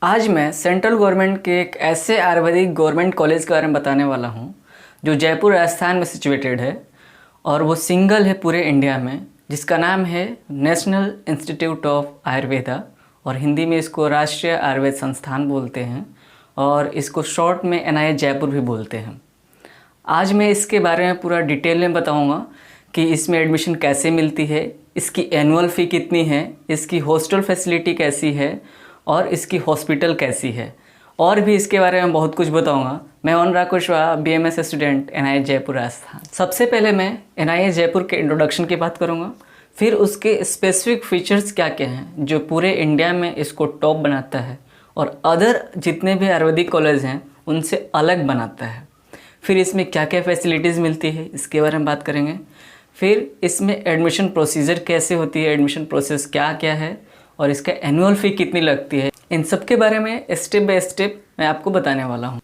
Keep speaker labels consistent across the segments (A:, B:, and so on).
A: आज मैं central government के एक ऐसे आयुर्वेदिक गवर्नमेंट कॉलेज के बारे में बताने वाला हूँ जो जयपुर राजस्थान में सिचुएटेड है और वो सिंगल है पूरे इंडिया में, जिसका नाम है नेशनल इंस्टीट्यूट ऑफ आयुर्वेदा और हिंदी में इसको राष्ट्रीय आयुर्वेद संस्थान बोलते हैं और इसको शॉर्ट में NIH जयपुर भी बोलते हैं। आज मैं इसके बारे में पूरा डिटेल में बताऊंगा कि इसमें एडमिशन कैसे मिलती है, इसकी एनुअल फ़ी कितनी है, इसकी हॉस्टल फैसिलिटी कैसी है और इसकी हॉस्पिटल कैसी है, और भी इसके बारे में बहुत कुछ बताऊंगा। मैं Anurag Kushwaha, BMS student, NIH Jaipur Rajasthan. सबसे पहले मैं NIH जयपुर के इंट्रोडक्शन की बात करूंगा, फिर उसके स्पेसिफिक फीचर्स क्या क्या हैं जो पूरे इंडिया में इसको टॉप बनाता है और अदर जितने भी आयुर्वेदिक कॉलेज हैं उनसे अलग बनाता है। फिर इसमें क्या क्या फैसिलिटीज़ मिलती है इसके बारे में बात करेंगे। फिर इसमें एडमिशन प्रोसीजर कैसे होती है, एडमिशन प्रोसेस क्या क्या है और इसका एनुअल फ़ी कितनी लगती है, इन सब के बारे में स्टेप बाय स्टेप मैं आपको बताने वाला हूँ।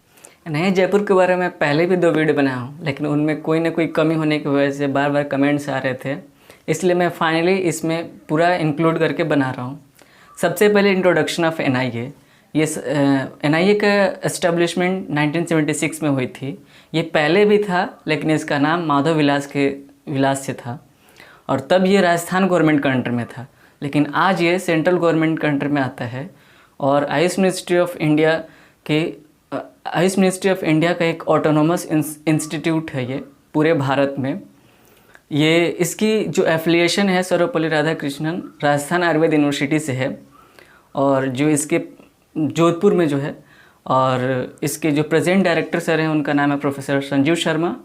A: NIH जयपुर के बारे में पहले भी 2 वीडियो बनाया हूँ, लेकिन उनमें कोई ना कोई कमी होने की वजह से बार बार कमेंट्स आ रहे थे, इसलिए मैं फाइनली इसमें पूरा इंक्लूड करके बना रहा हूँ। सबसे पहले इंट्रोडक्शन ऑफ NIH। ये NIH का एस्टेब्लिशमेंट 1976 में हुई थी। ये पहले भी था लेकिन इसका नाम माधव विलास से था और तब ये राजस्थान गवर्नमेंट के अंडर में था, लेकिन आज ये सेंट्रल गवर्नमेंट के अंडर में आता है और आयुष मिनिस्ट्री ऑफ इंडिया का एक ऑटोनोमस इंस्टीट्यूट है ये पूरे भारत में। ये इसकी जो एफिलिएशन है सर्वपल्ली राधाकृष्णन राजस्थान आयुर्वेद यूनिवर्सिटी से है और जो इसके जोधपुर में जो है, और इसके जो प्रेजेंट डायरेक्टर सर हैं उनका नाम है प्रोफेसर संजीव शर्मा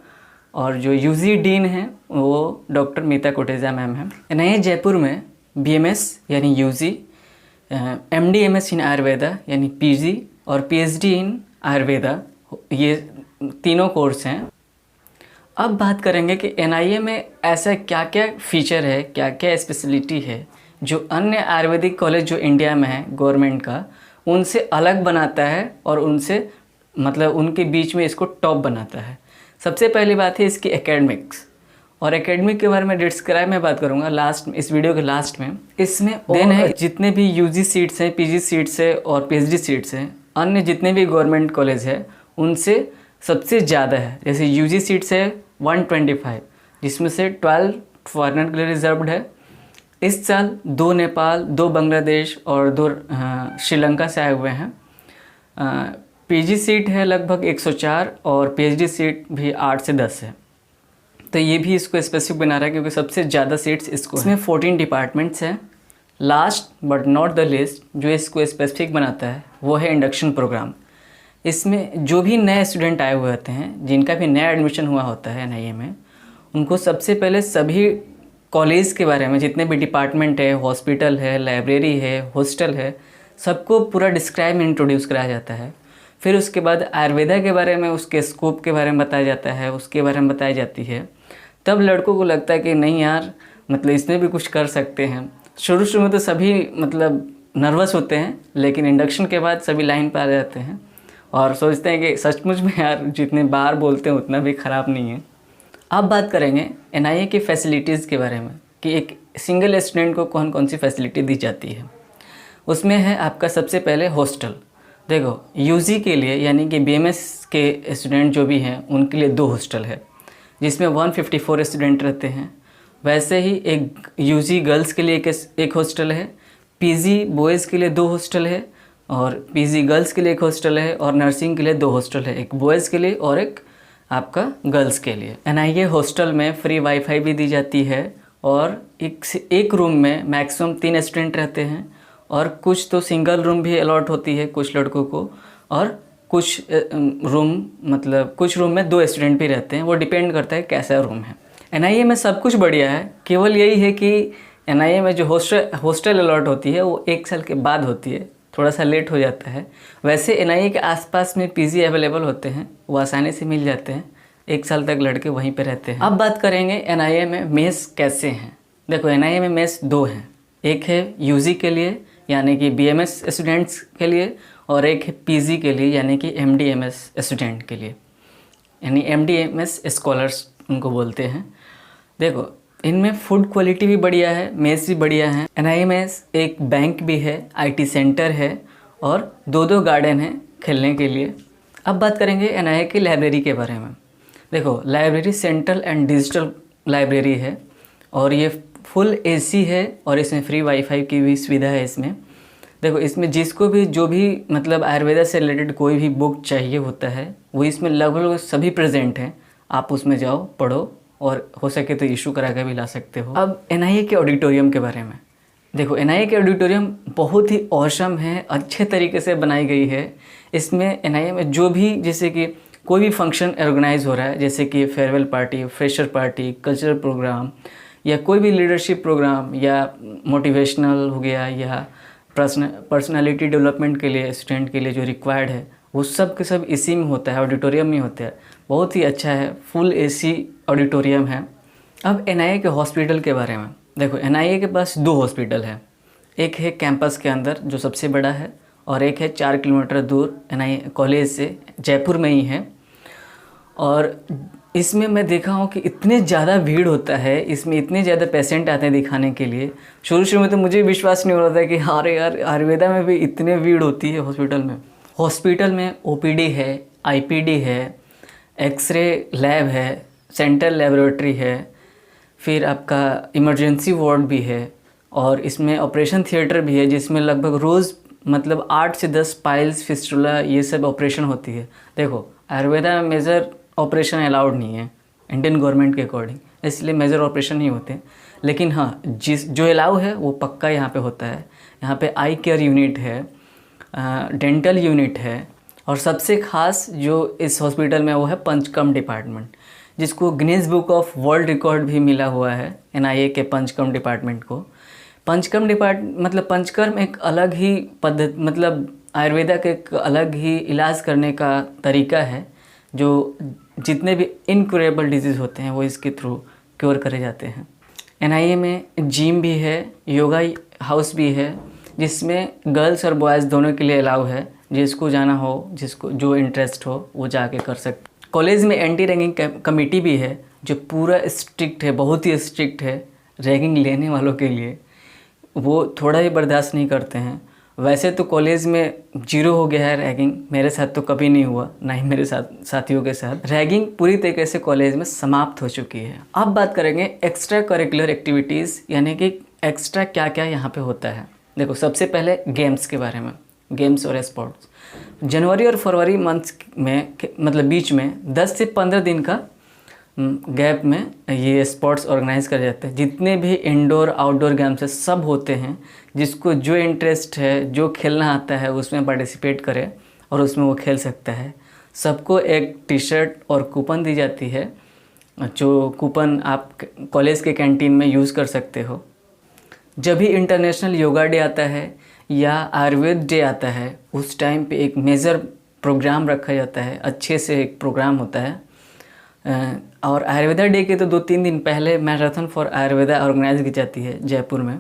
A: और जो UG डीन हैं वो डॉक्टर मीता कोटेजा मैम हैं। NIH जयपुर में BMS यानी UG, MD MS इन आयुर्वेदा यानी PG और PhD इन आयुर्वेदा, ये तीनों कोर्स हैं। अब बात करेंगे कि NIH में ऐसा क्या क्या फीचर है, क्या क्या स्पेशलिटी है जो अन्य आयुर्वेदिक कॉलेज जो इंडिया में है गवर्नमेंट का उनसे अलग बनाता है और उनसे उनके बीच में इसको टॉप बनाता है। सबसे पहली बात है इसकी एकेडमिक्स, और एकेडमिक के बारे में डिस्क्राइब में बात करूँगा लास्ट में, इस वीडियो के लास्ट में। इसमें देन है जितने भी UG सीट्स हैं, PG सीट्स है और PhD सीट्स हैं अन्य जितने भी गवर्नमेंट कॉलेज है उनसे सबसे ज़्यादा है। जैसे UG सीट्स है 125, जिसमें से 12 फॉरेनर के लिए रिजर्व्ड है। इस साल 2 नेपाल, 2 बांग्लादेश और 2 श्रीलंका से आए हुए हैं। PG सीट है लगभग 104 और PhD सीट भी 8 से 10 है। तो ये भी इसको स्पेसिफिक बना रहा है क्योंकि सबसे ज़्यादा सीट्स इसको इसमें 14 डिपार्टमेंट्स हैं। Last but not the list जो इसको स्पेसिफिक बनाता है वो है इंडक्शन प्रोग्राम। इसमें जो भी नए स्टूडेंट आए हुए होते हैं, जिनका भी नया एडमिशन हुआ होता है NIH में, उनको सबसे पहले सभी कॉलेज के बारे में, जितने भी डिपार्टमेंट है, हॉस्पिटल है, लाइब्रेरी है, हॉस्टल है, सबको पूरा डिस्क्राइब में इंट्रोड्यूस कराया जाता है। फिर उसके बाद आयुर्वेदा के बारे में, उसके स्कोप के बारे में बताया जाता है, उसके बारे में बताई जाती है। तब लड़कों को लगता है कि नहीं यार, इसमें भी कुछ कर सकते हैं। शुरू में तो सभी नर्वस होते हैं, लेकिन इंडक्शन के बाद सभी लाइन पर आ जाते हैं और सोचते हैं कि सचमुच में यार जितने बार बोलते हैं उतना भी ख़राब नहीं है। अब बात करेंगे NIH की फैसिलिटीज़ के बारे में कि एक सिंगल स्टूडेंट को कौन कौन सी फैसिलिटी दी जाती है। उसमें है आपका सबसे पहले हॉस्टल। देखो, UG के लिए यानी कि BMS के स्टूडेंट जो भी हैं उनके लिए 2 हॉस्टल है जिसमें 154 स्टूडेंट रहते हैं। वैसे ही एक UG गर्ल्स के लिए एक हॉस्टल है, PG बॉयज़ के लिए 2 हॉस्टल है और PG गर्ल्स के लिए 1 हॉस्टल है और नर्सिंग के लिए 2 हॉस्टल है, एक बॉयज़ के लिए और एक आपका गर्ल्स के लिए। NIH हॉस्टल में फ्री वाईफाई भी दी जाती है और एक रूम में मैक्सिमम 3 स्टूडेंट रहते हैं और कुछ तो सिंगल रूम भी अलॉट होती है कुछ लड़कों को, और कुछ रूम में 2 स्टूडेंट भी रहते हैं। वो डिपेंड करता है कैसा रूम है। NIH में सब कुछ बढ़िया है, केवल यही है कि NIH में जो हॉस्टल अलॉट होती है वो 1 साल के बाद होती है, थोड़ा सा लेट हो जाता है। वैसे NIH के आसपास में PG अवेलेबल होते हैं, वो आसानी से मिल जाते हैं। 1 साल तक लड़के वहीं पे रहते हैं। अब बात करेंगे NIH में मेस कैसे हैं। देखो, NIH में मेस 2 हैं, एक है UG के लिए यानी कि BMS स्टूडेंट्स के लिए और एक है PG के लिए यानी कि MD MS स्टूडेंट के लिए, यानी MD MS स्कॉलर्स उनको बोलते हैं। देखो, इनमें फूड क्वालिटी भी बढ़िया है, मेस भी बढ़िया है। NIH में एक बैंक भी है, IT सेंटर है और 2 गार्डन हैं खेलने के लिए। अब बात करेंगे एनआईए की लाइब्रेरी के बारे में। देखो, library central and digital library है और ये फुल एसी है और इसमें फ्री वाईफाई की भी सुविधा है इसमें। देखो, इसमें जिसको भी जो भी मतलब आयुर्वेदा से रिलेटेड कोई भी बुक चाहिए होता है वो इसमें लगभग सभी प्रेजेंट हैं। आप उसमें जाओ, पढ़ो और हो सके तो इशू करा के भी ला सकते हो। अब एनआईए के ऑडिटोरियम के बारे में। देखो, एनआईए के ऑडिटोरियम बहुत ही औसम है, अच्छे तरीके से बनाई गई है। इसमें एनआईए में जो भी जैसे कि कोई भी फंक्शन ऑर्गेनाइज हो रहा है, जैसे कि farewell party, fresher party, cultural programme या कोई भी लीडरशिप प्रोग्राम या मोटिवेशनल हो गया या पर्सनालिटी डेवलपमेंट के लिए स्टूडेंट के लिए जो रिक्वायर्ड है वो सब के सब इसी में होता है, ऑडिटोरियम में होता है। बहुत ही अच्छा है, फुल एसी ऑडिटोरियम है। अब एनआईए के हॉस्पिटल के बारे में। देखो, एनआईए के पास 2 हॉस्पिटल है। एक है कैंपस के अंदर जो सबसे बड़ा है और एक है 4 किलोमीटर दूर एनआईए कॉलेज से, जयपुर में ही है। और इसमें मैं देखा हूँ कि इतने ज़्यादा भीड़ होता है, इसमें इतने ज़्यादा पेशेंट आते हैं दिखाने के लिए। शुरू में तो मुझे विश्वास नहीं हो रहा था कि अरे यार, आयुर्वेदा में भी इतने भीड़ होती है हॉस्पिटल में। हॉस्पिटल में ओपीडी है, आईपीडी है, एक्सरे लैब है, सेंट्रल लेबोरेटरी है, फिर आपका इमरजेंसी वार्ड भी है और इसमें ऑपरेशन थिएटर भी है जिसमें लगभग रोज़ मतलब 8 से 10 पाइल्स, फिस्टुला ये सब ऑपरेशन होती है। देखो, आयुर्वेदा में मेजर ऑपरेशन अलाउड नहीं है इंडियन गवर्नमेंट के अकॉर्डिंग, इसलिए मेजर ऑपरेशन नहीं होते। लेकिन हाँ, जो अलाउ है वो पक्का यहाँ पे होता है। यहाँ पे आई केयर यूनिट है, डेंटल यूनिट है और सबसे ख़ास जो इस हॉस्पिटल में वो है पंचकर्म डिपार्टमेंट, जिसको Guinness book of world record भी मिला हुआ है एनआईए के पंचकर्म डिपार्टमेंट को। पंचकर्म एक अलग ही पद्धति, मतलब आयुर्वेदा के एक अलग ही इलाज करने का तरीका है जो जितने भी इनक्योरेबल डिजीज़ होते हैं वो इसके थ्रू क्योर करे जाते हैं। एनआईए में जिम भी है, योगा हाउस भी है जिसमें गर्ल्स और बॉयज़ दोनों के लिए अलाउ है। जिसको जाना हो, जिसको जो इंटरेस्ट हो वो जाके कर सकते। कॉलेज में एंटी रैगिंग कमेटी भी है जो पूरा स्ट्रिक्ट है, बहुत ही स्ट्रिक्ट है रैगिंग लेने वालों के लिए। वो थोड़ा ही बर्दाश्त नहीं करते हैं। वैसे तो कॉलेज में 0 हो गया है रैगिंग, मेरे साथ तो कभी नहीं हुआ, ना ही मेरे साथियों के साथ। रैगिंग पूरी तरीके से कॉलेज में समाप्त हो चुकी है। अब बात करेंगे एक्स्ट्रा करिकुलर एक्टिविटीज़, यानी कि एक्स्ट्रा क्या क्या यहाँ पे होता है। देखो, सबसे पहले गेम्स के बारे में, गेम्स और स्पोर्ट्स। जनवरी और फरवरी मंथ्स में मतलब बीच में 10 से 15 दिन का गैप में ये स्पोर्ट्स ऑर्गेनाइज करे जाते हैं। जितने भी इंडोर आउटडोर गेम्स है सब होते हैं। जिसको जो इंटरेस्ट है, जो खेलना आता है उसमें पार्टिसिपेट करे और उसमें वो खेल सकता है। सबको एक टी शर्ट और कूपन दी जाती है, जो कूपन आप कॉलेज के कैंटीन में यूज़ कर सकते हो। जब भी इंटरनेशनल योगा डे आता है या आयुर्वेद डे आता है उस टाइम पे एक मेजर प्रोग्राम रखा जाता है, अच्छे से एक प्रोग्राम होता है। और आयुर्वेदा डे के तो 2-3 दिन पहले मैराथन फॉर आयुर्वेदा ऑर्गेनाइज की जाती है जयपुर में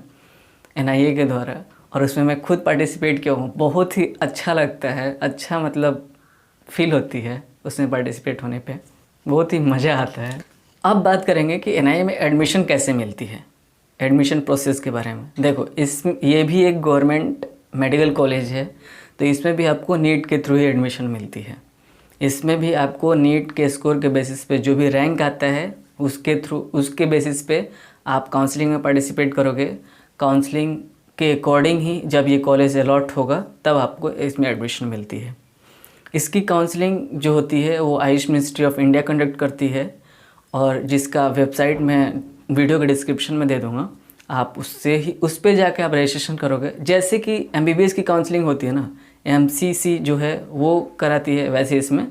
A: एनआईए के द्वारा, और उसमें मैं खुद पार्टिसिपेट किया हूँ। बहुत ही अच्छा लगता है, अच्छा मतलब फील होती है उसमें पार्टिसिपेट होने पे, बहुत ही मज़ा आता है। अब बात करेंगे कि एनआईए में एडमिशन कैसे मिलती है, एडमिशन प्रोसेस के बारे में। देखो, ये भी एक गवर्नमेंट मेडिकल कॉलेज है, तो इसमें भी आपको नीट के थ्रू ही एडमिशन मिलती है। इसमें भी आपको नीट के स्कोर के बेसिस पे जो भी रैंक आता है उसके बेसिस पे आप काउंसलिंग में पार्टिसिपेट करोगे। काउंसलिंग के अकॉर्डिंग ही जब ये कॉलेज अलॉट होगा तब आपको इसमें एडमिशन मिलती है। इसकी काउंसलिंग जो होती है वो Ayush ministry of India conduct करती है, और जिसका वेबसाइट मैं वीडियो के डिस्क्रिप्शन में दे दूँगा। आप उस पर जाके आप रजिस्ट्रेशन करोगे। जैसे कि एमबीबीएस की काउंसलिंग होती है ना, एमसीसी जो है वो कराती है, वैसे इसमें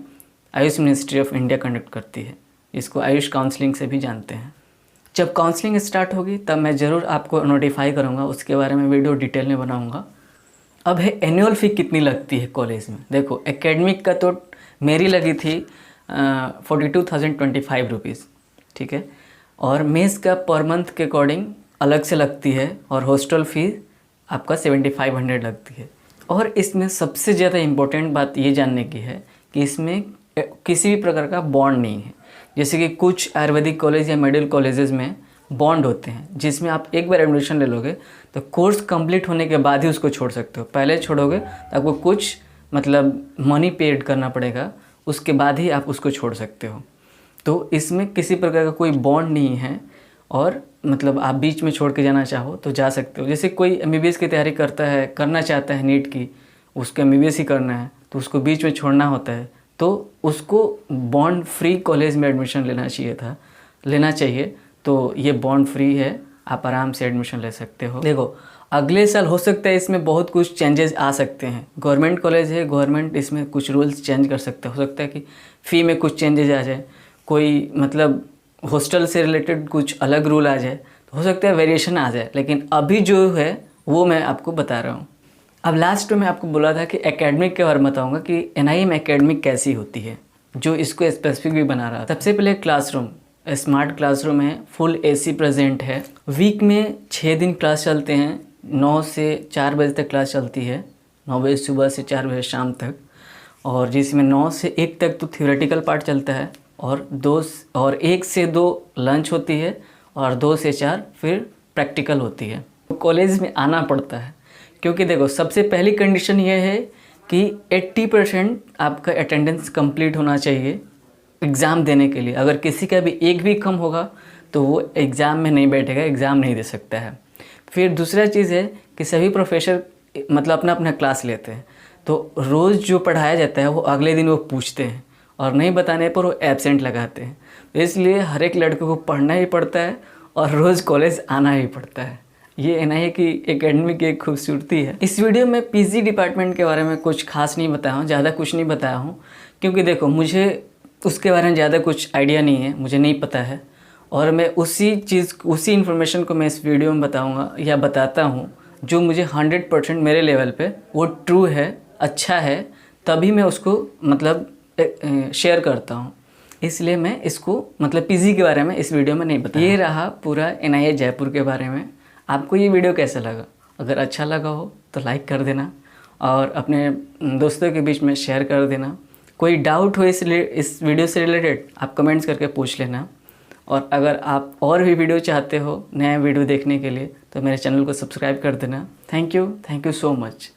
A: Ayush ministry of India conduct करती है। इसको आयुष काउंसलिंग से भी जानते हैं। जब काउंसलिंग स्टार्ट होगी तब मैं ज़रूर आपको नोटिफाई करूँगा, उसके बारे में वीडियो डिटेल में बनाऊँगा। अब है एनुअल फ़ी कितनी लगती है कॉलेज में। देखो, एकेडमिक का तो मेरी लगी थी 42,025 रुपीज़, ठीक है। और मेस का पर मंथ के अकॉर्डिंग अलग से लगती है, और हॉस्टल फ़ी आपका 7500 लगती है। और इसमें सबसे ज़्यादा इम्पोर्टेंट बात ये जानने की है कि इसमें किसी भी प्रकार का बॉन्ड नहीं है। जैसे कि कुछ आयुर्वेदिक कॉलेज या मेडिकल कॉलेजेस में बॉन्ड होते हैं, जिसमें आप एक बार एडमिशन ले लोगे तो कोर्स कंप्लीट होने के बाद ही उसको छोड़ सकते हो। पहले छोड़ोगे तो आपको कुछ मतलब मनी पेड करना पड़ेगा, उसके बाद ही आप उसको छोड़ सकते हो। तो इसमें किसी प्रकार का कोई बॉन्ड नहीं है, और मतलब आप बीच में छोड़ के जाना चाहो तो जा सकते हो। जैसे कोई MBBS की तैयारी करना चाहता है नीट की, उसको MBBS ही करना है, तो उसको बीच में छोड़ना होता है, तो उसको बॉन्ड फ्री कॉलेज में एडमिशन लेना चाहिए। तो ये बॉन्ड फ्री है, आप आराम से एडमिशन ले सकते हो। देखो अगले साल हो सकता है इसमें बहुत कुछ चेंजेस आ सकते हैं। गवर्नमेंट कॉलेज है, गवर्नमेंट इसमें कुछ रूल्स चेंज कर सकता है। हो सकता है कि फ़ी में कुछ चेंजेस आ जाए, कोई मतलब हॉस्टल से रिलेटेड कुछ अलग रूल आ जाए, तो हो सकता है वेरिएशन आ जाए। लेकिन अभी जो है वो मैं आपको बता रहा हूँ। अब लास्ट में मैं आपको बोला था कि एकेडमिक के बारे में बताऊँगा कि NIM एकेडमिक कैसी होती है, जो इसको स्पेसिफिक भी बना रहा था। सबसे पहले क्लासरूम, स्मार्ट क्लासरूम है, फुल AC प्रेजेंट है। वीक में 6 दिन क्लास चलते हैं, 9 से 4 बजे तक क्लास चलती है, 9 बजे सुबह से 4 बजे शाम तक। और जिसमें 9 से 1 तक तो थियोरेटिकल पार्ट चलता है, और 1 से 2 लंच होती है, और 2 से 4 फिर प्रैक्टिकल होती है। तो कॉलेज में आना पड़ता है, क्योंकि देखो सबसे पहली कंडीशन ये है कि 80% आपका अटेंडेंस कंप्लीट होना चाहिए एग्ज़ाम देने के लिए। अगर किसी का भी एक भी कम होगा तो वो एग्ज़ाम में नहीं बैठेगा, एग्ज़ाम नहीं दे सकता है। फिर दूसरा चीज़ है कि सभी प्रोफेसर मतलब अपना अपना क्लास लेते हैं, तो रोज़ जो पढ़ाया जाता है वो अगले दिन वो पूछते हैं, और नहीं बताने पर वो एब्सेंट लगाते हैं। तो इसलिए हर एक लड़के को पढ़ना ही पड़ता है और रोज़ कॉलेज आना ही पड़ता है। ये NIA की एकेडमी की एक खूबसूरती है। इस वीडियो में PG डिपार्टमेंट के बारे में कुछ खास नहीं बताया हूँ, ज़्यादा कुछ नहीं बताया हूँ, क्योंकि देखो मुझे उसके बारे में ज़्यादा कुछ आइडिया नहीं है, मुझे नहीं पता है, और मैं उसी इन्फॉर्मेशन को मैं इस वीडियो में बताऊँगा या बताता हूँ जो मुझे 100% मेरे लेवल पे वो ट्रू है, अच्छा है, तभी मैं उसको मतलब शेयर करता हूँ। इसलिए मैं इसको मतलब PG के बारे में इस वीडियो में नहीं बताया। ये रहा पूरा NIA जयपुर के बारे में। आपको ये वीडियो कैसा लगा? अगर अच्छा लगा हो तो लाइक कर देना, और अपने दोस्तों के बीच में शेयर कर देना। कोई डाउट हो इस वीडियो से रिलेटेड आप कमेंट्स करके पूछ लेना। और अगर आप और भी वीडियो चाहते हो, नया वीडियो देखने के लिए, तो मेरे चैनल को सब्सक्राइब कर देना। Thank you so much.